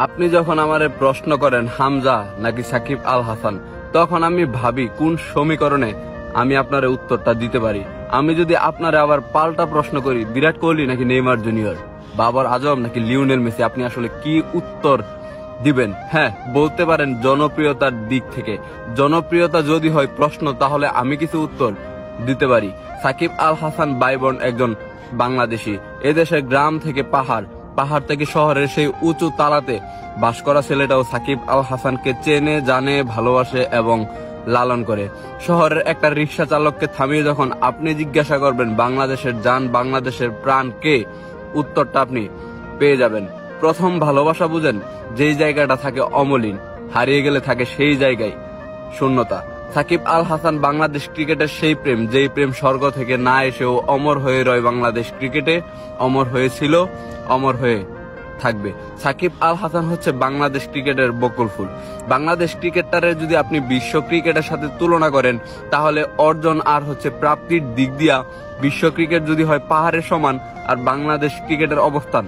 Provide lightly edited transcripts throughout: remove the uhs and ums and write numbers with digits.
আপনি যখন আমারে প্রশ্ন করেন হামজা নাকি সাকিব আল হাসান, তখন আমি ভাবি কোন সমীকরণে আমি আপনার উত্তরটা দিতে পারি। আমি যদি আপনারে আবার পাল্টা প্রশ্ন করি বিরাট কোহলি নাকি নেইমার জুনিয়র, বাবর আজম নাকি লিওনেল মেসি, আপনি আসলে কি উত্তর দিবেন? হ্যাঁ, বলতে পারেন জনপ্রিয়তার দিক থেকে। জনপ্রিয়তা যদি হয় প্রশ্ন, তাহলে আমি কিছু উত্তর দিতে পারি। সাকিব আল হাসান ভাই বোন একজন বাংলাদেশি, এদেশের গ্রাম থেকে পাহাড়, পাহাড় থেকে শহরের সেই উঁচু তালাতে বাস করা ছেলেটাও সাকিব আল হাসানকে চেনে, জানে, ভালোবাসে এবং লালন করে। শহরের একটা রিক্সা চালককে থামিয়ে যখন আপনি জিজ্ঞাসা করবেন বাংলাদেশের জান, বাংলাদেশের প্রাণ কে, উত্তরটা আপনি পেয়ে যাবেন। প্রথম ভালোবাসা বুঝেন, যেই জায়গাটা থাকে অমলিন, হারিয়ে গেলে থাকে সেই জায়গায় শূন্যতা। সাকিব আল হাসান বাংলাদেশ ক্রিকেটের সেই প্রেম, যেই প্রেম স্বর্গ থেকে না এসেও অমর হয়ে রয় বাংলাদেশ ক্রিকেটে, অমর হয়েছিল, অমর হয়ে থাকবে। সাকিব আল হাসান হচ্ছে বাংলাদেশ ক্রিকেটের বকুল ফুল। বাংলাদেশ ক্রিকেটারে যদি আপনি বিশ্ব ক্রিকেটের সাথে তুলনা করেন, তাহলে অর্জন আর হচ্ছে প্রাপ্তির দিক দিয়া বিশ্ব ক্রিকেট যদি হয় পাহাড়ের সমান, আর বাংলাদেশ ক্রিকেটের অবস্থান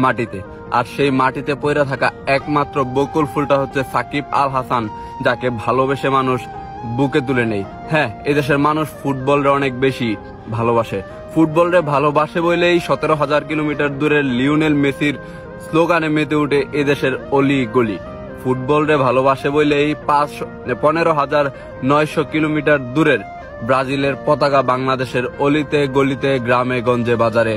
মাটিতে, আর সেই মাটিতে পড়ে থাকা একমাত্র বকুল ফুলটা হচ্ছে সাকিব আল হাসান, যাকে ভালোবেসে মানুষ বুকে তুলে নেই। হ্যাঁ, এদেশের মানুষ ফুটবলরে অনেক বেশি ভালোবাসে। ফুটবলরে ভালোবাসে বলেই 17,000 কিলোমিটার দূরের লিওনেল মেসির স্লোগানে মেতে উঠে এদেশের অলি গলি। ফুটবলরে ভালোবাসে বলেই 15,900 কিলোমিটার দূরের ব্রাজিলের পতাকা বাংলাদেশের অলিতে গলিতে, গ্রামে গঞ্জে, বাজারে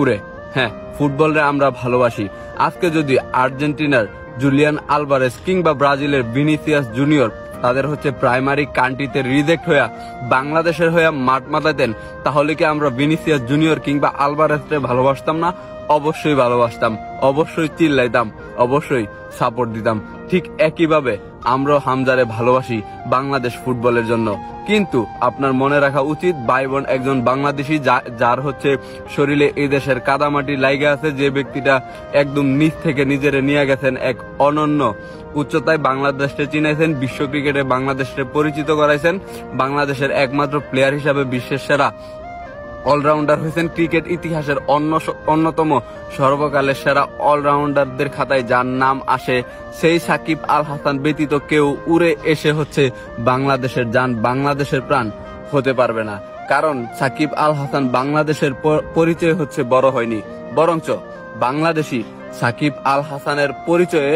উড়ে। হ্যাঁ, ফুটবলরে আমরা ভালোবাসি। আজকে যদি আর্জেন্টিনার জুলিয়ান আলভারেজ কিংবা ব্রাজিলের ভিনিসিয়াস জুনিয়র তাদের হচ্ছে প্রাইমারি কান্ট্রিতে রিজেক্ট হইয়া বাংলাদেশের হইয়া মাঠ মাতাইতেন, তাহলে কি আমরা ভিনিসিয়াস জুনিয়র কিংবা আলভারেজকে ভালোবাসতাম না? অবশ্যই ভালোবাসতাম, অবশ্যই চিল্লাইতাম, অবশ্যই সাপোর্ট দিতাম। ঠিক একইভাবে আমরাও হামজারে ভালোবাসি বাংলাদেশ ফুটবলের জন্য। কিন্তু আপনার মনে রাখা উচিত, ভাই বোন একজন বাংলাদেশি, যার হচ্ছে শরীরে এই দেশের কাদামাটি লাইগা আছে, যে ব্যক্তিটা একদম নিচ থেকে নিজেরে নিয়ে গেছেন এক অনন্য উচ্চতায়, বাংলাদেশকে চিনাইছেন, বিশ্ব ক্রিকেটে বাংলাদেশকে পরিচিত করাইছেন, বাংলাদেশের একমাত্র প্লেয়ার হিসাবে বিশ্বের সেরা অলরাউন্ডার হয়েছেন, ক্রিকেট ইতিহাসের অন্যতম সর্বকালের সেরা অলরাউন্ডারদের খাতায় যার নাম আসে, সেই সাকিব আল হাসান ব্যতীত কেউ উড়ে এসে হচ্ছে বাংলাদেশের জান, বাংলাদেশের প্রাণ হতে পারবে না। কারণ সাকিব আল হাসান বাংলাদেশের পরিচয় হচ্ছে বড় হয়নি, বরঞ্চ বাংলাদেশি সাকিব আল হাসানের পরিচয়ে